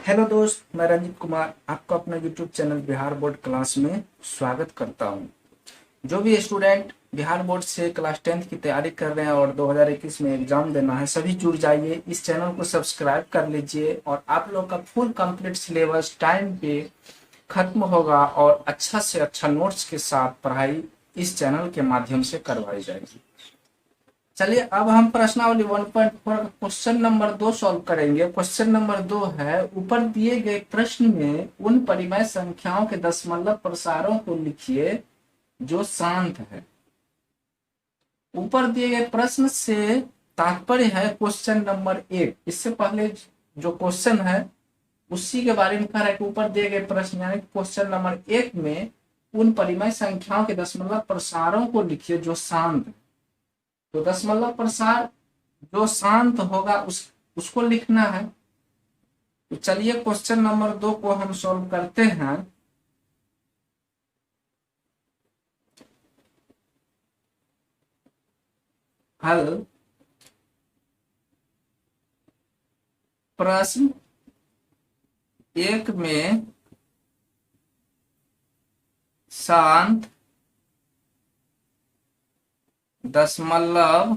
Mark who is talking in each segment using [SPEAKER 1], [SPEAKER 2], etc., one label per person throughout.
[SPEAKER 1] Hello दोस्त, मैं रंजित कुमार आपका अपने YouTube channel Bihar board class में स्वागत करता हूं। जो भी स्टूडेंट बिहार बोर्ड से क्लास 10th की तैयारी कर रहे हैं और 2021 में एग्जाम देना है, सभी जुड़ जाइए, इस चैनल को सब्सक्राइब कर लीजिए और आप लोग का फुल कंप्लीट सिलेबस टाइम पे खत्म होगा और अच्छा से अच्छा नोट्स के साथ पढ़ाई इस चैनल के माध्यम से करवाई जाएगी। चलिए अब हम प्रश्नावली 1.4 का क्वेश्चन नंबर 2 सॉल्व करेंगे। क्वेश्चन नंबर 2 है, ऊपर दिए गए प्रश्न में उन परिमेय संख्याओं के दशमलव प्रसारों को लिखिए जो शांत है। ऊपर दिए गए प्रश्न से तात्पर्य है क्वेश्चन नंबर 1। इससे पहले जो क्वेश्चन है उसी के बारे में कह रहा है कि ऊपर दिए गए प्रश्न यानी क्वेश्चन नंबर 1 में उन परिमेय संख्याओं के दशमलव प्रसारों को लिखिए जो शांत है। तो दशमलव प्रसार जो शांत होगा उसको लिखना है। तो चलिए क्वेश्चन नंबर 2 को हम सॉल्व करते हैं। हल प्रश्न 1 में शांत दशमलव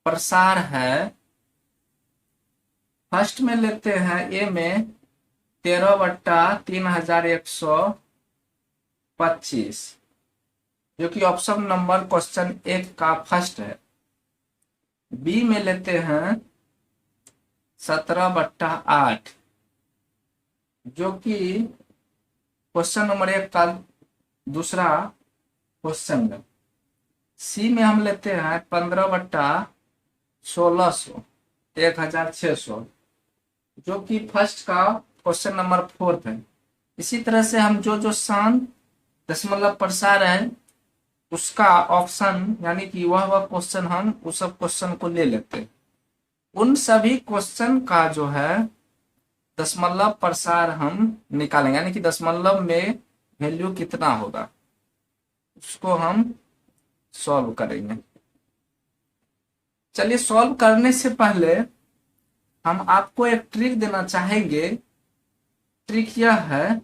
[SPEAKER 1] प्रसार है। फर्स्ट में लेते हैं ए में 13/3125 जो कि ऑप्शन नंबर क्वेश्चन 1 का फर्स्ट है। बी में लेते हैं 17/8 जो कि क्वेश्चन नंबर 1 का दूसरा क्वेश्चन है। सी में हम लेते हैं 15/1600 1600 जो कि फर्स्ट का क्वेश्चन नंबर 4 है। इसी तरह से हम जो शांत दशमलव प्रसार है उसका ऑप्शन यानी कि वह क्वेश्चन हम उस सब क्वेश्चन को ले लेते हैं। उन सभी क्वेश्चन का जो है दशमलव प्रसार हम निकालेंगे यानी कि दशमलव में वैल्यू कितना होगा उसको हम सॉल्व करेंगे। चलिए सॉल्व करने से पहले हम आपको एक ट्रिक देना चाहेंगे। ट्रिक यह है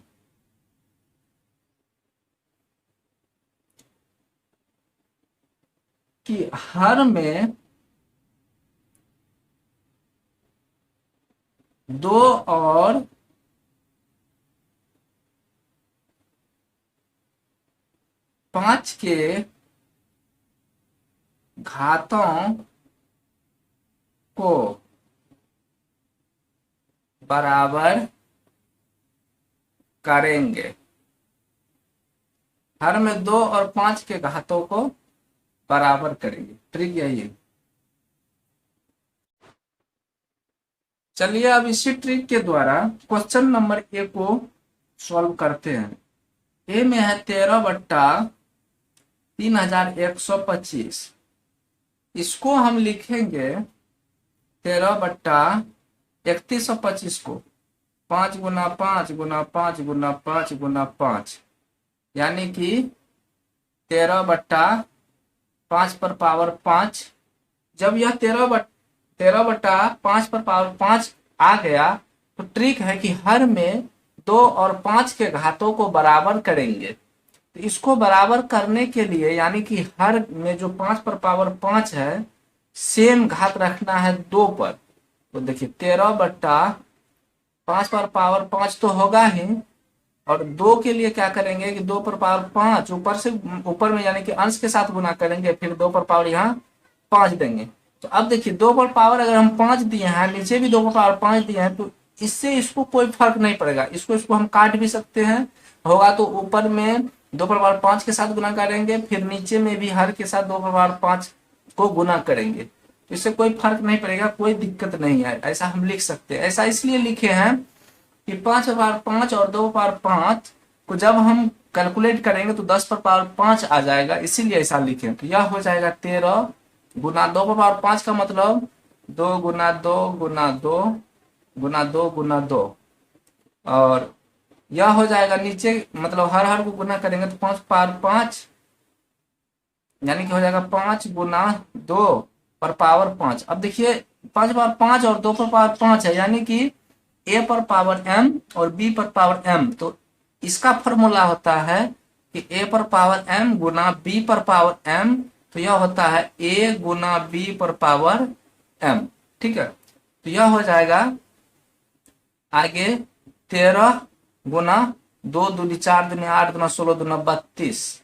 [SPEAKER 1] कि हर में 2 और 5 के घातों को बराबर करेंगे। हर में 2 और 5 के घातों को बराबर करेंगे। ट्रिक यही है। चलिए अब इसी ट्रिक के द्वारा क्वेश्चन नंबर 1 को सॉल्व करते हैं। ए में है 13/3125। इसको हम लिखेंगे 13/3125 को 5 गुना 5 गुना 5 गुना 5 गुना 5 यानी कि 13/5 पर पावर 5। जब यह 13/5 पर पावर 5 आ गया तो ट्रिक है कि हर में 2 और 5 के घातों को बराबर करेंगे। तो इसको बराबर करने के लिए यानी कि हर में जो 5 पर पावर 5 है सेम घात रखना है 2 पर। तो देखिए 13/5 पर पावर 5 तो होगा ही और 2 के लिए क्या करेंगे कि 2 पर पावर 5 ऊपर में यानी कि अंश के साथ गुना करेंगे, फिर 2 पर पावर यहाँ 5 देंगे। तो अब देखिए 2 पर पावर अगर हम 5 दिए हैं, नीचे भी 2 पर पावर 5 दिए हैं, तो इससे इसको कोई फर्क नहीं पड़ेगा। इसको हम काट भी सकते हैं, होगा तो ऊपर में 2 पर पावर 5 के साथ गुना करेंगे, फिर नीचे में भी हर के साथ 2 पर पावर 5 को गुना करेंगे। तो इससे कोई फर्क नहीं पड़ेगा, कोई दिक्कत नहीं है। ऐसा हम लिख सकते हैं। ऐसा इसलिए लिखे हैं कि 5 पर पावर 5 और 2 पर पावर 5 को जब हम कैलकुलेट करेंगे तो 10 पर पावर 5 आ जाएगा, इसीलिए ऐसा लिखे। तो यह हो जाएगा 13 गुना 2 पर पावर 5 का मतलब 2 गुना 2 गुना 2 गुना 2 गुना 2 और यह हो जाएगा नीचे मतलब हर को गुना करेंगे तो 5 पावर 5 यानी कि हो जाएगा 5 गुना 2 पर पावर 5। अब देखिए 5 पर 5 और 2 पर पावर 5 है, यानी कि a पर पावर m और b पर पावर m। तो इसका फॉर्मूला होता है कि a पर पावर m गुना b पर पावर m, तो यह होता है a गुना b पर पावर m। ठीक है, तो यह हो जाएगा आगे 13 गुना 2 दूनी 4 दूनी 8 गुना 16 दूना 32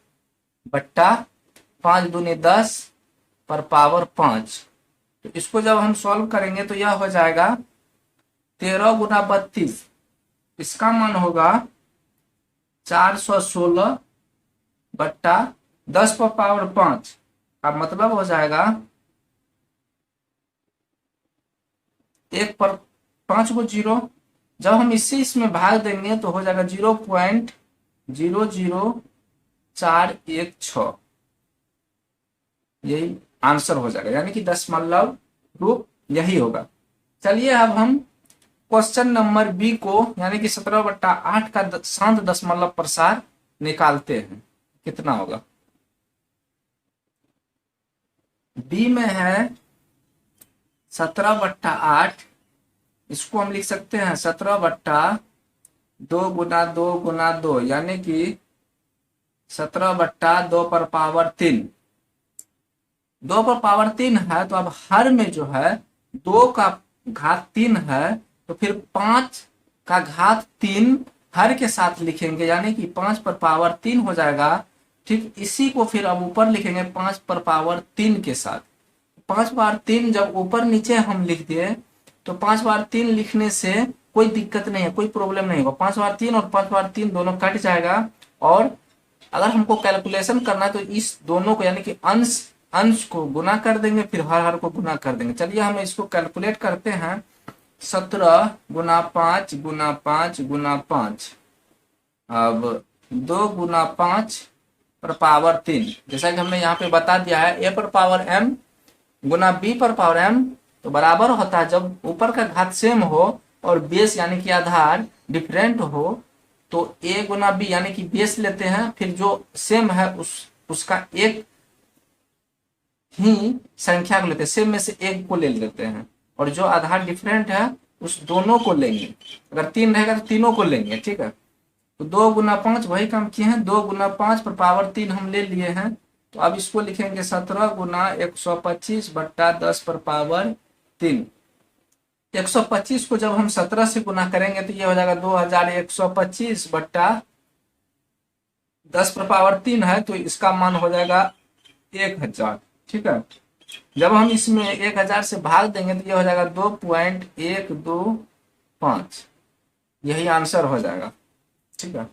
[SPEAKER 1] बट्टा 5 दूनी 10 पर पावर 5। तो इसको जब हम सॉल्व करेंगे तो यह हो जाएगा 13 गुना 32, इसका मान होगा 416 बट्टा 10 पर पावर 5 का मतलब हो जाएगा 1 पर 5 को 0। जब हम इससे इसमें भाग देंगे तो हो जाएगा 0.00416, यही आंसर हो जाएगा, यानी कि दशमलव रूप यही होगा। चलिए अब हम क्वेश्चन नंबर बी को यानी कि 17/8 का शांत दशमलव प्रसार निकालते हैं, कितना होगा। बी में है 17/8, इसको हम लिख सकते हैं 17/2 गुना 2 गुना 2, यानी कि 17/2 पर पावर 3। 2 पर पावर 3 है, तो अब हर में जो है 2 का घात 3 है, तो फिर 5 का घात 3 हर के साथ लिखेंगे, यानी कि 5 पर पावर 3 हो जाएगा। ठीक इसी को फिर अब ऊपर लिखेंगे 5 पर पावर 3 के साथ। 5 बार 3 जब ऊपर नीचे हम लिख दिए तो 5 बार 3 लिखने से कोई दिक्कत नहीं है, कोई प्रॉब्लम नहीं होगा। 5 बार 3 और 5 बार 3 दोनों कट जाएगा, और अगर हमको कैलकुलेशन करना है तो इस दोनों को यानी कि अंश अंश को गुना कर देंगे, फिर हर को गुना कर देंगे। चलिए हम इसको कैलकुलेट करते हैं। 17 गुना 5 गुना 5 गुना 5, अब 2 गुना 5 पर पावर 3, जैसा कि हमने यहाँ पे बता दिया है a पर पावर m गुना b पर पावर m, तो बराबर होता है जब ऊपर का घात सेम हो और बेस यानी कि आधार डिफरेंट हो, तो a गुना b यानी कि बेस लेते हैं, फिर जो सेम है उसका एक ही संख्या को लेते हैं, सेम में से एक को ले लेते हैं, और जो आधार डिफरेंट है उस दोनों को लेंगे। अगर 3 रहेगा तो तीनों को लेंगे। ठीक है, तो 2 गुना 5 वही काम किए हैं, 2 गुना 5 पर पावर 3 हम ले लिए हैं। तो अब इसको लिखेंगे 17 गुना 125 बट्टा 10 पर पावर 3। 125 को जब हम 17 से गुना करेंगे तो ये हो जाएगा 2125 बट्टा 10 पर पावर 3 है, तो इसका मान हो जाएगा 1000। ठीक है, जब हम इसमें 1000 से भाग देंगे तो ये हो जाएगा 2.125, यही आंसर हो जाएगा। ठीक है,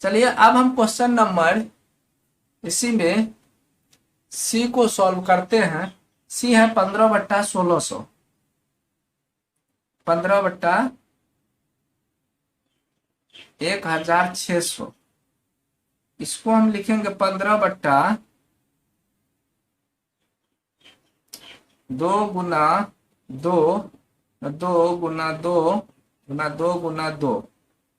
[SPEAKER 1] चलिए अब हम क्वेश्चन नंबर इसी में सी को सॉल्व करते हैं। सी है 15/1600, 15/1600, इसको हम लिखेंगे 15/2 गुना 2 2 गुना 2 गुना 2 गुना 2,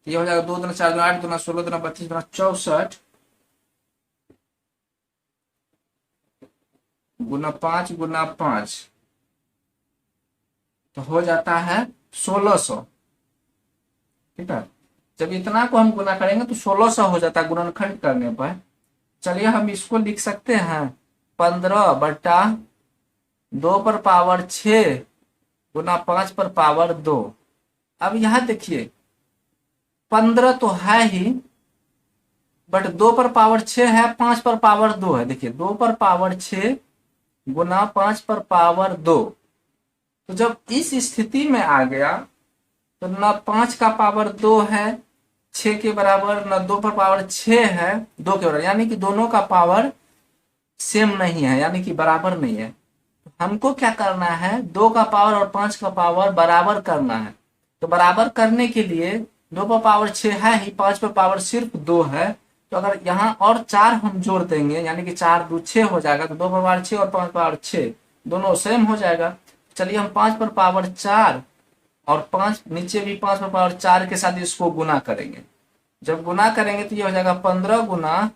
[SPEAKER 1] ये हो जाएगा 2 दूना 4 दूना 8 दूना 16 दूना 32 दूना 64 गुना 5 गुना 5, तो हो जाता है 1600। ठीक है, जब इतना को हम गुना करेंगे तो 1600 हो जाता है गुणनखंड करने पर। चलिए हम इसको लिख सकते हैं 15/2 पर पावर 6 गुना 5 पर पावर 2। अब यहां देखिए 15 तो है ही, बट 2 पर पावर 6 है, 5 पर पावर 2 है। देखिए 2 पर पावर 6 गुना 5 पर पावर 2, तो जब इस स्थिति में आ गया तो न 5 का पावर 2 है 6 के बराबर, न 2 पर पावर 6 है 2 के बराबर, यानी कि दोनों का पावर सेम नहीं है, यानी कि बराबर नहीं है। हमको क्या करना है, 2 का पावर और 5 का पावर बराबर करना है। तो बराबर करने के लिए 2 पर पावर 6 है ही, 5 पर पावर सिर्फ 2 है, तो अगर यहाँ और 4 हम जोड़ देंगे यानी कि 4 2 6 हो जाएगा, तो 2 पर पावर 6 और 5 पर पावर 6 दोनों सेम हो जाएगा। चलिए हम 5 पर पावर 4 और 5 नीचे भी 5 पर पावर 4 के साथ इसको गुना करेंगे। जब गुना करेंगे तो ये हो जाएगा 15 गुना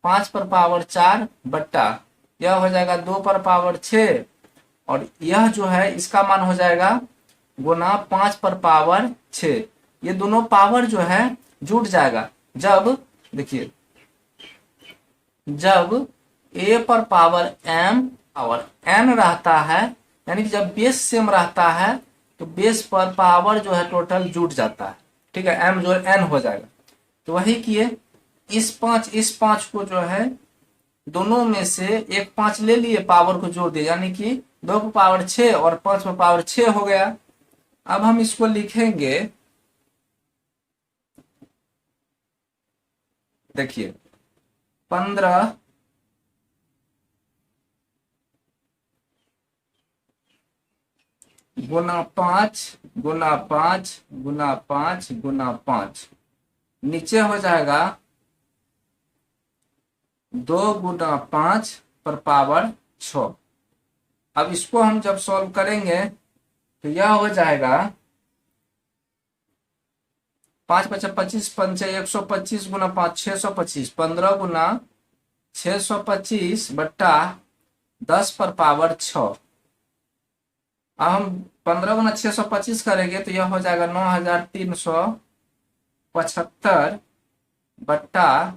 [SPEAKER 1] 5 पर पावर 4 बट्टा यह हो जाएगा 2 पर पावर 6 और यह जो है इसका मान हो जाएगा गुना 5 पर पावर 6। ये दोनों पावर जो है जुट जाएगा जब, देखिए, जब a पर पावर m पावर n रहता है, यानी कि जब बेस सेम रहता है तो बेस पर पावर जो है टोटल जुट जाता है। ठीक है, m जो है n हो जाएगा। तो वही किए, इस पांच को जो है दोनों में से एक 5 ले लिए, पावर को जोड़ दिए, यानी कि 2 पर पावर 6 और 5 पर पावर 6 हो गया। अब हम इसको लिखेंगे, देखिए 15 गुना 5 गुना 5 गुना 5 गुना 5, नीचे हो जाएगा 2 गुना 5 पर पावर 6। अब इसको हम जब सॉल्व करेंगे तो यह हो जाएगा 5 5 25 5 125 गुना 5 625, 15 गुना 625 बट्टा 10 पर पावर 6। अब हम 15 गुना 625 करेंगे तो यह हो जाएगा 9375 बट्टा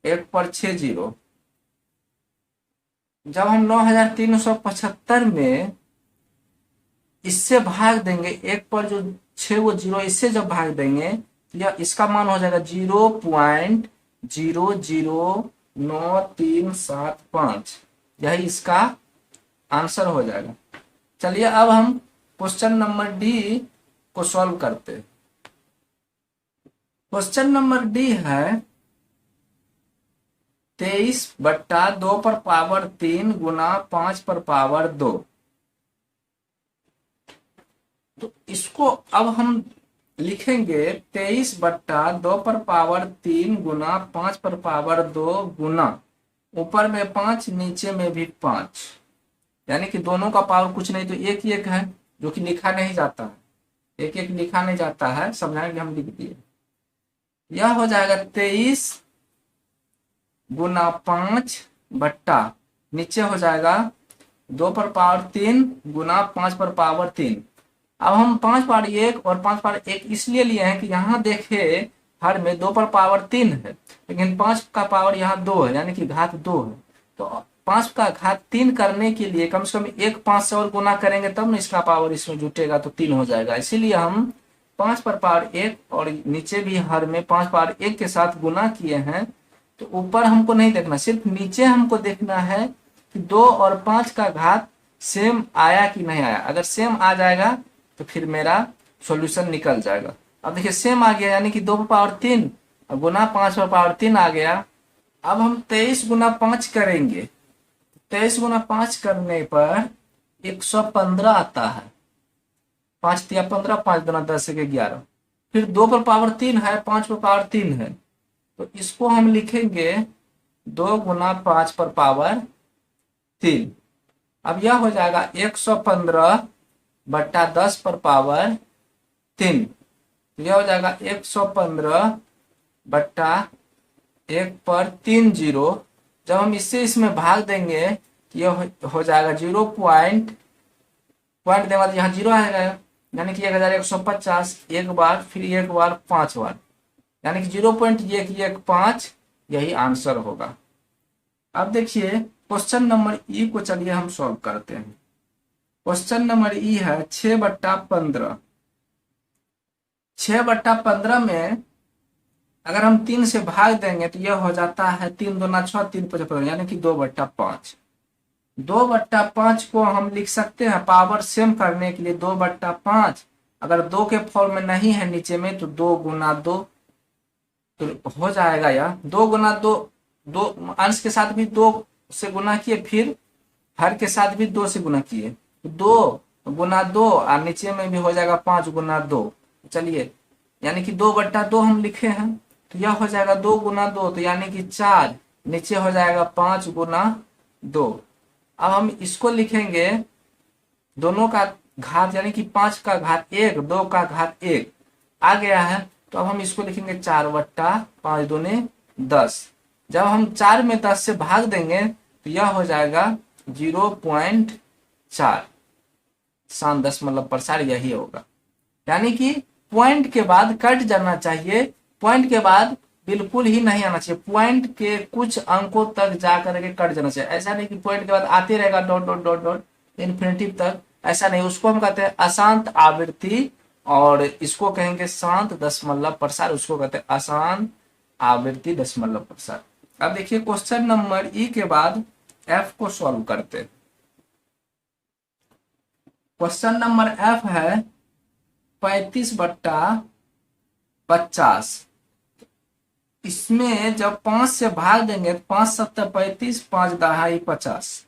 [SPEAKER 1] 1 पर 6 जीरो। जब हम 9375 में इससे भाग देंगे, 1 पर जो 6 वो जीरो, इससे जब भाग देंगे तो यह इसका मान हो जाएगा 0.009375। यही इसका आंसर हो जाएगा। चलिए अब हम क्वेश्चन नंबर डी को सॉल्व करते हैं। क्वेश्चन नंबर डी है 23 बट्टा 2 पर पावर 3 गुना 5 पर पावर 2। तो इसको अब हम लिखेंगे 23 बट्टा 2 पर पावर 3 गुना 5 पर पावर 2 गुना, ऊपर में 5 नीचे में भी 5, यानी कि दोनों का पावर कुछ नहीं तो एक ही एक है, जो कि लिखा नहीं जाता है, एक एक लिखा नहीं जाता है, समझाएंगे हम, लिख दिए। यह हो जाएगा 23 गुना 5 बट्टा, नीचे हो जाएगा 2 पर पावर 3 गुना 5 पर पावर 3। अब हम 5 पावर 1 और 5 पावर 1 इसलिए लिए हैं कि यहाँ देखे हर में 2 पर पावर 3 है, लेकिन 5 का पावर यहाँ 2 है, यानी कि घात 2 है। तो 5 का घात 3 करने के लिए कम से कम एक 5 से और गुना करेंगे तब ना इसका पावर इसमें जुटेगा, तो 3 हो जाएगा। इसीलिए हम 5 पर पावर 1 और नीचे भी हर में 5 पावर 1 के साथ गुना किए हैं। तो ऊपर हमको नहीं देखना, सिर्फ नीचे हमको देखना है कि 2 और 5 का घात सेम आया कि नहीं आया। अगर सेम आ जाएगा तो फिर मेरा सॉल्यूशन निकल जाएगा। अब देखिए सेम आ गया, यानी कि 2 पर पावर 3 और गुना 5 पर पावर 3 आ गया। अब हम 23 गुना 5 करेंगे, 23 गुना 5 करने पर 115 आता है। 5 तिया 15, 5 दुना 10 के 11। फिर 2 पर पावर 3 है, 5 पर पावर 3 है, तो इसको हम लिखेंगे 2 गुना 5 पर पावर 3। अब यह हो जाएगा 115 बट्टा 10 पर पावर 3। यह हो जाएगा 115 बट्टा 1 पर 3 जीरो। जब हम इससे इसमें भाग देंगे तो यह हो जाएगा 0 पॉइंट देने बाद यहाँ 0 आएगा, यानी कि 1150 एक बार, फिर एक बार 5 बार, यानी कि 0.115 यही आंसर होगा। अब देखिए क्वेश्चन नंबर ई को चलिए हम सॉल्व करते हैं। क्वेश्चन नंबर ई है 6 बट्टा 15। 6 बट्टा 15 में अगर हम 3 से भाग देंगे तो यह हो जाता है 3 दूना 6, 3 5 15, यानी कि 2 बट्टा 5। 2 बट्टा 5 को हम लिख सकते हैं पावर सेम करने के लिए 2 बट्टा 5। अगर 2 के फॉर्म में नहीं है नीचे में तो 2 गुना 2 तो हो जाएगा। यह 2 गुना 2, 2 अंश के साथ भी 2 से गुना किए, फिर हर के साथ भी 2 से गुना किए, 2 गुना 2 और नीचे में भी हो जाएगा 5 गुना 2। चलिए, यानी कि 2 बट्टा 2 हम लिखे हैं, तो यह हो जाएगा 2 गुना 2, तो यानी कि 4, नीचे हो जाएगा 5 गुना 2। अब हम इसको लिखेंगे दोनों का घात, यानी कि 5 का घात 1, 2 का घात 1 आ गया है। तो अब हम इसको लिखेंगे 4 बट्टा 5 दूने 10। जब हम 4 में 10 से भाग देंगे तो यह हो जाएगा 0.4 4 शांत दशमलव प्रसार यही होगा। यानी कि पॉइंट के बाद कट जाना चाहिए, पॉइंट के बाद बिल्कुल ही नहीं आना चाहिए, पॉइंट के कुछ अंकों तक जाकर के कट जाना चाहिए। ऐसा नहीं कि पॉइंट के बाद आते रहेगा dot dot dot dot infinitive तक, ऐसा नहीं। उसको हम कहते हैं अशांत आवृत्ति और इसको कहेंगे शांत दशमलव प्रसार, उसको कहते हैं अशांत आवृत्ति दशमलव प्रसार। अब देखिए क्वेश्चन नंबर ई के बाद एफ को सॉल्व करते हैं। क्वेश्चन नंबर एफ है 35/50। इसमें जब 5 से भाग देंगे तो 5 7 35, 5 दहाई 50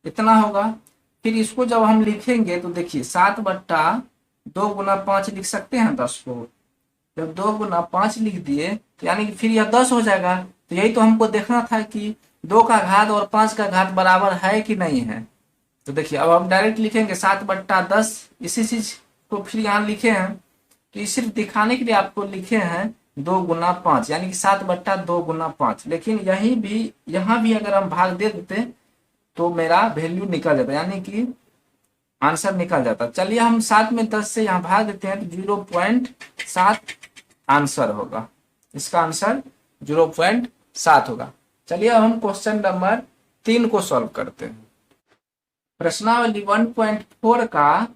[SPEAKER 1] इतना होगा। फिर इसको जब हम लिखेंगे तो देखिए 7/2 गुना 5 लिख सकते हैं 10 को। जब 2 गुना 5 लिख दिए तो यानी कि फिर यह 10 हो जाएगा। तो यही तो हमको देखना था कि 2 का घात और 5 का घात बराबर है कि नहीं है। तो देखिए अब हम डायरेक्ट लिखेंगे 7/10, इसी चीज को फिर यहाँ लिखे हैं। तो ये सिर्फ दिखाने के लिए आपको लिखे हैं 2 गुना 5, यानी कि 7/2 गुना 5। लेकिन यही भी यहाँ भी अगर हम भाग दे देते तो मेरा वैल्यू निकल जाता, यानी कि आंसर निकल जाता। चलिए हम 7 में 10 से यहाँ भाग देते हैं तो 0.7 आंसर होगा। इसका आंसर 0.7 होगा। चलिए अब हम क्वेश्चन नंबर 3 को सॉल्व करते हैं। प्रश्नावली 1.4 का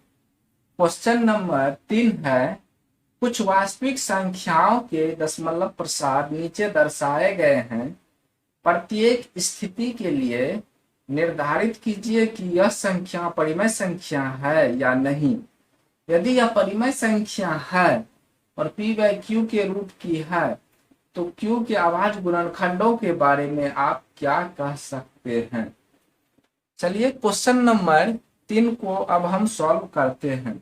[SPEAKER 1] क्वेश्चन नंबर 3 है, कुछ वास्तविक संख्याओं के दशमलव प्रसार नीचे दर्शाए गए हैं। प्रत्येक स्थिति के लिए निर्धारित कीजिए कि यह संख्या परिमेय संख्या है या नहीं। यदि यह परिमेय संख्या है और p/q के रूप की है तो q के अभाज्य गुणनखंडों के बारे में आप क्या कह सकते हैं। चलिए क्वेश्चन नंबर 3 को अब हम सॉल्व करते हैं।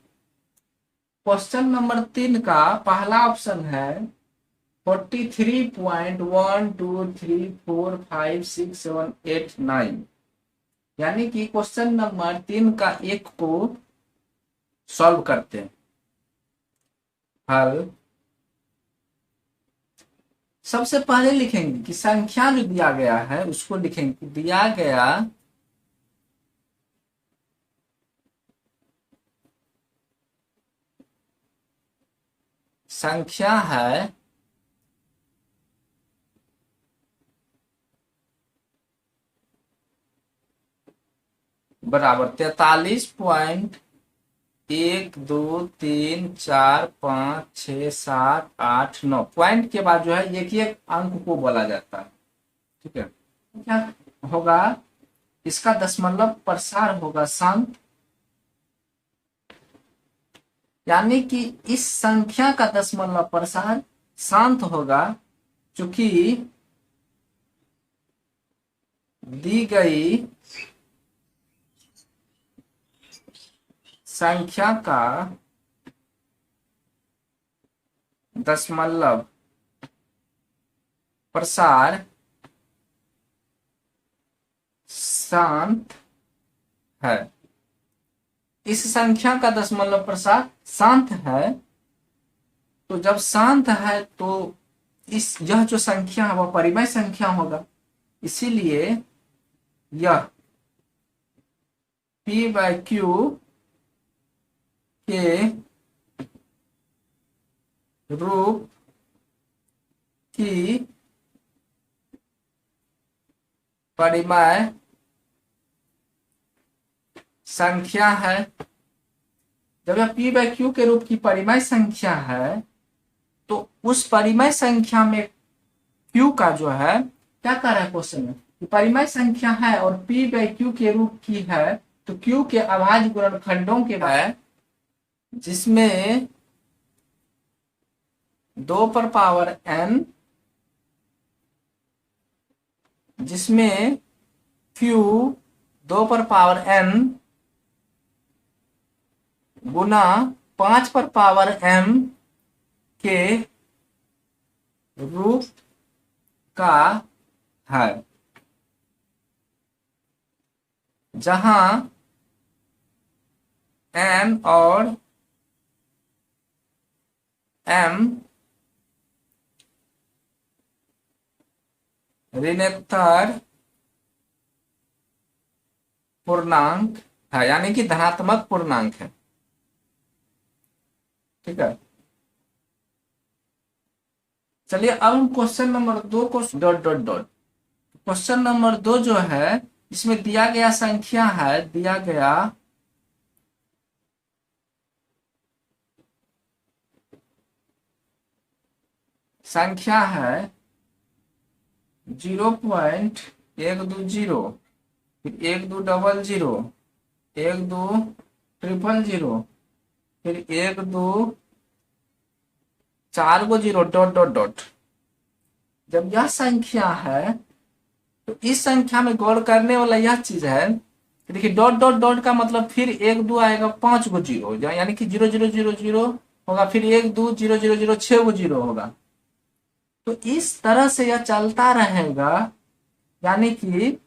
[SPEAKER 1] क्वेश्चन नंबर 3 का पहला ऑप्शन है 43.123456789, यानी कि क्वेश्चन नंबर 3 का 1 को सॉल्व करते हैं। हल सबसे पहले लिखेंगे कि संख्या जो दिया गया है उसको लिखेंगे, दिया गया संख्या है बराबर 43.123456789। पॉइंट के बाद जो है एक एक अंक को बोला जाता है, ठीक है। क्या होगा, इसका दशमलव प्रसार होगा शांत, यानी कि इस संख्या का दशमलव प्रसार शांत होगा, चूंकि दी गई संख्या का दशमलव प्रसार शांत है। इस संख्या का दशमलव प्रसार शांत है, तो जब शांत है तो यह जो संख्या है वह परिमेय संख्या होगा। इसीलिए यह p/q के रूप की परिमेय संख्या है। जब यह p/q के रूप की परिमेय संख्या है तो उस परिमेय संख्या में q का जो है, क्या कह रहा है क्वेश्चन में, कि परिमेय संख्या है और p/q के रूप की है तो q के अभाज्य गुणनखंडों के है, जिसमें 2n, जिसमें q 2n गुना 5m के रूप का है, जहां n और m ऋणात्मक पूर्णांक है, यानी कि धनात्मक पूर्णांक है। ठीक है, चलिए अब हम question number 2 co dot dot dot. Question number 2 जो है, इसमें दिया गया संख्या है, दिया गया संख्या है 0.120, फिर 1200, 1200, फिर 1240 डॉट डॉट डॉट। जब यह संख्या है तो इस संख्या में गौर करने वाला यह चीज है कि देखिए डॉट डॉट डॉट का मतलब फिर 1 2 आएगा 5 गो जीरो, यानी कि 0000 होगा, फिर 1 2 0 0 0 6 गो जीरो होगा। तो इस तरह से यह चलता रहेगा, यानी कि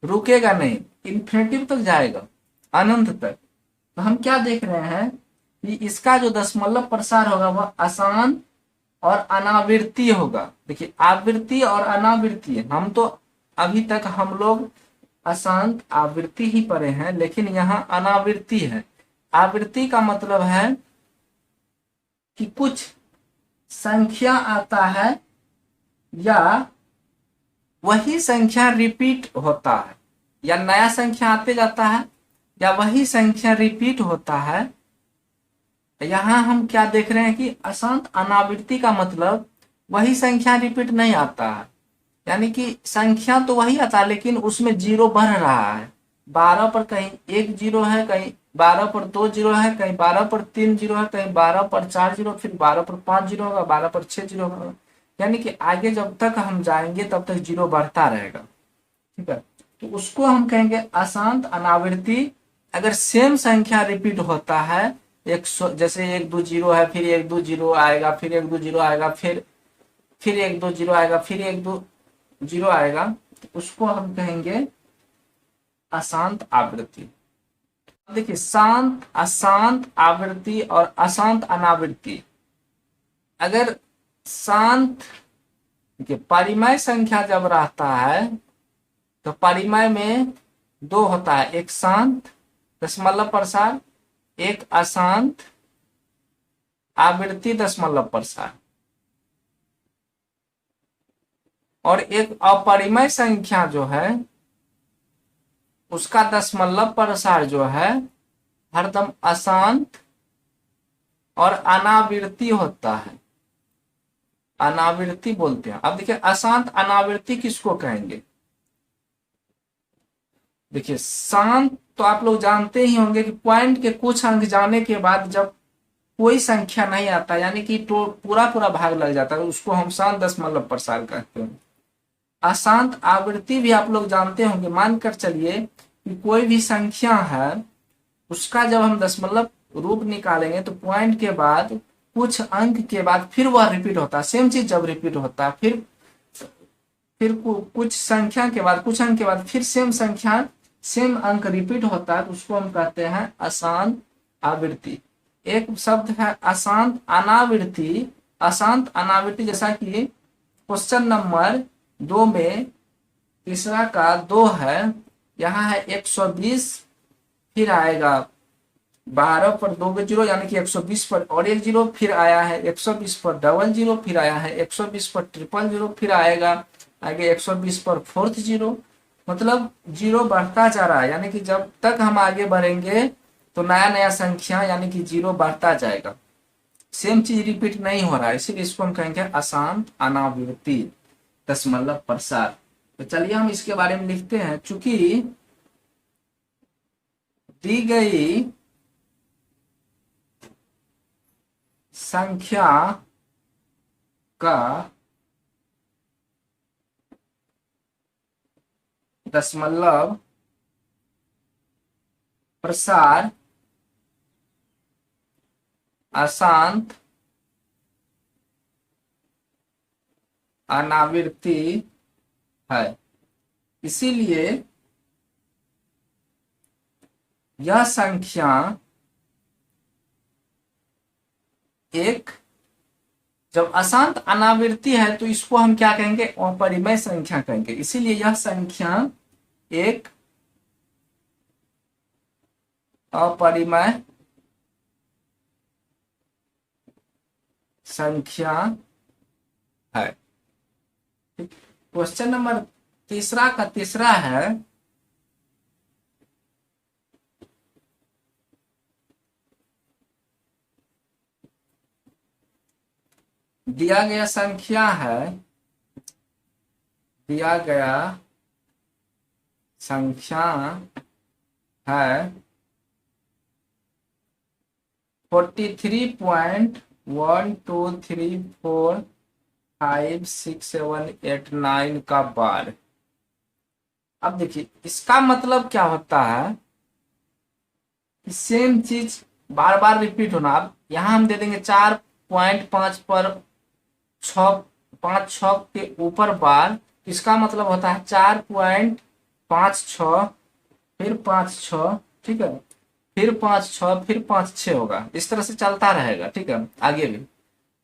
[SPEAKER 1] रुकेगा नहीं, इन्फिनिटी तक जाएगा, अनंत तक। तो हम क्या देख रहे हैं कि इसका जो दशमलव प्रसार होगा वह आसान और अनावृत्ति होगा। देखिए आवृत्ति और अनावृत्ति, हम तो अभी तक हम लोग अशांत आवृत्ति ही पढ़े हैं, लेकिन यहाँ अनावृत्ति है। आवृत्ति का मतलब है कि कुछ संख्या आता है या वही संख्या रिपीट होता है, या नया संख्या आते जाता है, या वही संख्या रिपीट होता है। यहाँ हम क्या देख रहे हैं कि अशांत अनावृत्ति का मतलब वही संख्या रिपीट नहीं आता है, यानी कि संख्या तो वही आता है लेकिन उसमें जीरो बढ़ रहा है। 12 पर कहीं 1 जीरो है, कहीं 12 पर 2 जीरो है, कहीं 12 पर 3 जीरो है, कहीं 12 पर 4 जीरो, फिर 12 पर 5 जीरो होगा, 12 पर 6 जीरो होगा, यानी कि आगे जब तक हम जाएंगे तब तक जीरो बढ़ता रहेगा। ठीक है, तो उसको हम कहेंगे अशांत अनावृत्ति। अगर सेम संख्या रिपीट होता है, जैसे 1 2 जीरो है, फिर 1 2 जीरो आएगा, फिर 1 2 जीरो आएगा, फिर 1 2 जीरो आएगा, फिर 1 2 जीरो आएगा, तो उसको हम कहेंगे अशांत आवृत्ति। देखिए शांत अशांत आवृत्ति और अशांत अनावृत्ति। अगर शांत, देखिए परिमेय संख्या जब रहता है तो परिमेय में 2 होता है, एक शांत दशमलव प्रसार, एक अशांत आवृत्ति दशमलव प्रसार, और एक अपरिमेय संख्या जो है उसका दशमलव प्रसार जो है हरदम अशांत और अनावृत्ति होता है, अनावृत्ति बोलते हैं। अब देखिए अशांत अनावृत्ति किसको कहेंगे। देखिए शांत तो आप लोग जानते ही होंगे कि पॉइंट के कुछ अंक जाने के बाद जब कोई संख्या नहीं आता, यानी कि तो पूरा पूरा भाग लग जाता है, उसको हम शांत दशमलव प्रसार कहते हैं। अशांत आवृत्ति भी आप लोग जानते होंगे, मानकर चलिए कि कोई भी संख्या है, उसका जब हम दशमलव रूप निकालेंगे तो पॉइंट के बाद कुछ अंक के बाद फिर वह रिपीट होता है। सेम चीज जब रिपीट होता है, फिर कुछ संख्या के बाद, कुछ अंक के बाद फिर सेम संख्या सेम अंक रिपीट होता है, तो उसको हम कहते हैं अशांत आवृत्ति। एक शब्द है अशांत अनावृत्ति। अशांत अनावृत्ति जैसा कि क्वेश्चन नंबर 2 में तीसरा का 2 है, यहाँ है 120, फिर आएगा 12 पर 2 जीरो, यानी कि 120 पर और 1 जीरो, फिर आया है 120 पर डबल जीरो, फिर आया है 120 पर ट्रिपल जीरो, फिर आएगा आगे 120 पर फोर्थ जीरो। मतलब जीरो बढ़ता जा रहा है, यानी कि जब तक हम आगे बढ़ेंगे तो नया नया संख्या यानी कि जीरो बढ़ता जाएगा, सेम चीज रिपीट नहीं हो रहा है, इसीलिए इसको हम कहेंगे अशांत अनावृत्ति दशमलव प्रसार। तो चलिए हम इसके बारे में लिखते हैं। चूंकि दी गई संख्या का दशमलव प्रसार अशांत अनावृत्ति है, इसीलिए यह संख्या एक, जब अशांत अनावृत्ति है तो इसको हम क्या कहेंगे, अपरिमेय संख्या कहेंगे। इसीलिए यह संख्या एक अपरिमेय संख्या है। क्वेश्चन नंबर तीसरा का तीसरा है, दिया गया संख्या है, दिया गया संख्या है 43.123456789 का बार। अब देखिए इसका मतलब क्या होता है कि सेम चीज बार बार रिपीट होना। अब यहां हम दे देंगे 4.5 पर 5 छक के ऊपर बार, इसका मतलब होता है 4.56 फिर 5 6, ठीक है, फिर 5 6 फिर 5 6 होगा। इस तरह से चलता रहेगा, ठीक है, आगे भी।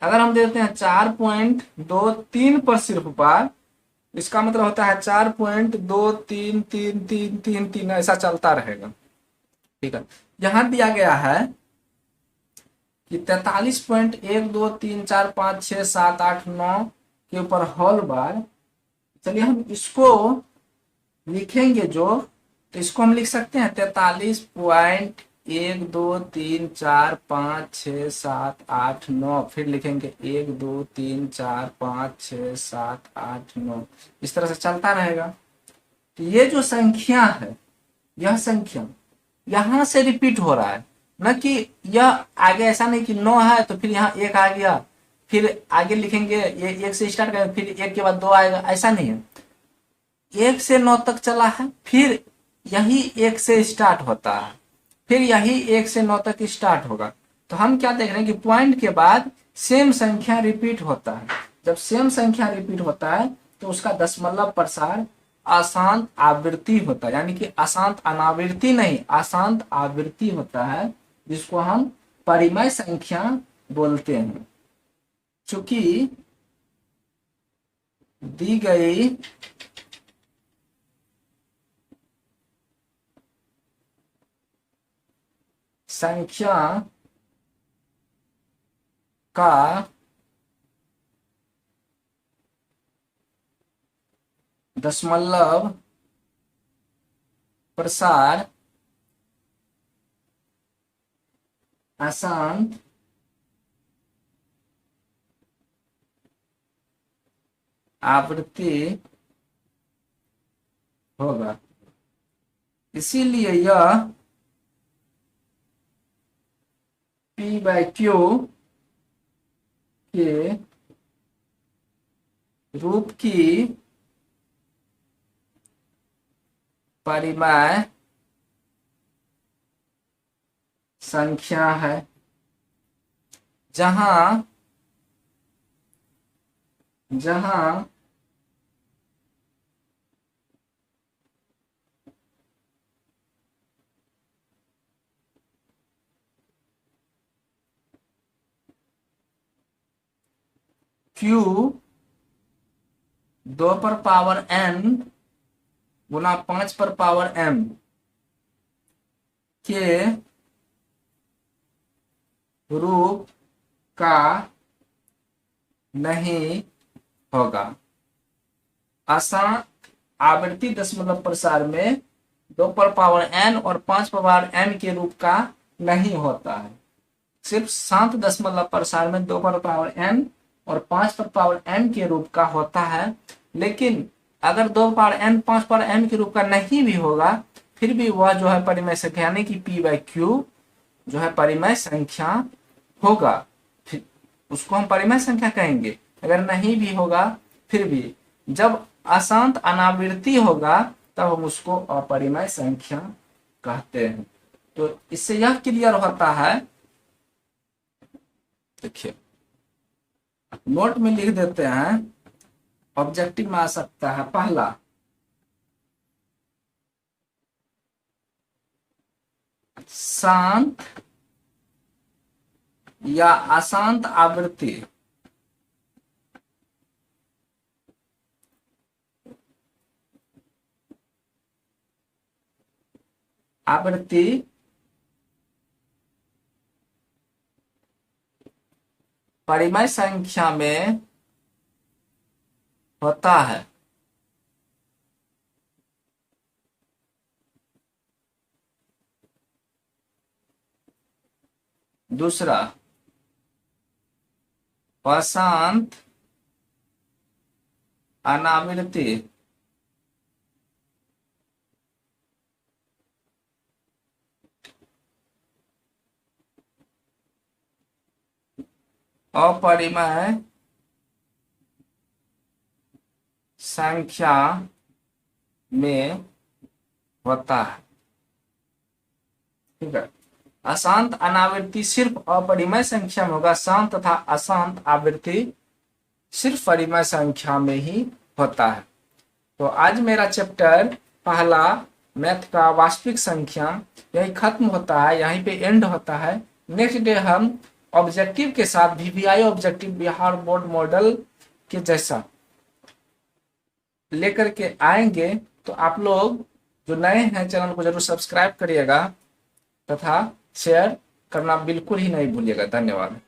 [SPEAKER 1] अगर हम देते हैं 4.23 पर सिर्फ बार, इसका मतलब होता है 4.233333, ऐसा चलता रहेगा, ठीक है। यहां दिया गया है कि 43.123456789 के ऊपर होल बार। चलिए हम इसको लिखेंगे जो, तो इसको हम लिख सकते हैं 43.123456789, फिर लिखेंगे 1 2 3 4 5 6 7 8 9, इस तरह से चलता रहेगा। तो ये जो संख्या है, यह संख्या यहां से रिपीट हो रहा है, न कि यह आगे ऐसा नहीं कि 9 है तो फिर यहाँ 1 आ गया, फिर आगे लिखेंगे ये 1 से स्टार्ट करेंगे, फिर 1 के बाद 2 आएगा, ऐसा नहीं है। 1 से 9 तक चला है, फिर यही 1 से स्टार्ट होता है, फिर यही 1 से 9 तक स्टार्ट होगा। तो हम क्या देख रहे हैं कि पॉइंट के बाद सेम संख्या रिपीट होता है। जब सेम संख्या रिपीट होता है तो उसका दशमलव प्रसार अशांत आवृत्ति होता है, यानी कि अशांत अनावृत्ति नहीं, अशांत आवृत्ति होता है, जिसको हम परिमेय संख्या बोलते हैं। चूंकि दी गई संख्या का दशमलव प्रसार अशांत आवृत्ति होगा, इसीलिए यह P/Q के रूप की परिमेय संख्या है, जहां जहां Q 2 पर पावर n गुना 5 पर पावर m के रूप का नहीं होगा। अशांत आवृत्ति दशमलव प्रसार में 2 पर पावर n और 5 पर पावर m के रूप का नहीं होता है। सिर्फ शांत दशमलव प्रसार में 2 पर पावर n और 5 पर पावर m के रूप का होता है। लेकिन अगर 2 पावर n 5 पावर m के रूप का नहीं भी होगा, फिर भी वह जो है परिमेय संख्या, यानी कि P/Q जो है परिमेय संख्या होगा, फिर उसको हम परिमेय संख्या कहेंगे। अगर नहीं भी होगा फिर भी, जब अशांत अनावृत्ति होगा तब हम उसको अपरिमेय संख्या कहते हैं। तो इससे यह क्लियर होता है, देखिए नोट में लिख देते हैं, ऑब्जेक्टिव में आ सकता है। पहला, शांत या अशांत आवृत्ति आवृत्ति परिमेय संख्या में होता है। दूसरा, अशांत अनावृत्ति अपरिमेय संख्या में होता है। ठीक है, अशांत अनावृत्ति सिर्फ अपरिमेय संख्या में होगा, शांत तथा अशांत आवृत्ति सिर्फ परिमेय संख्या में ही होता है। तो आज मेरा चैप्टर पहला मैथ का वास्तविक संख्या यही खत्म होता है, यहीं पे एंड होता है। नेक्स्ट डे हम ऑब्जेक्टिव के साथ VVI objective Bihar board model के जैसा लेकर के आएंगे। तो आप लोग जो नए हैं चैनल को जरूर सब्सक्राइब करिएगा तथा शेयर करना बिल्कुल ही नहीं भूलिएगा। धन्यवाद।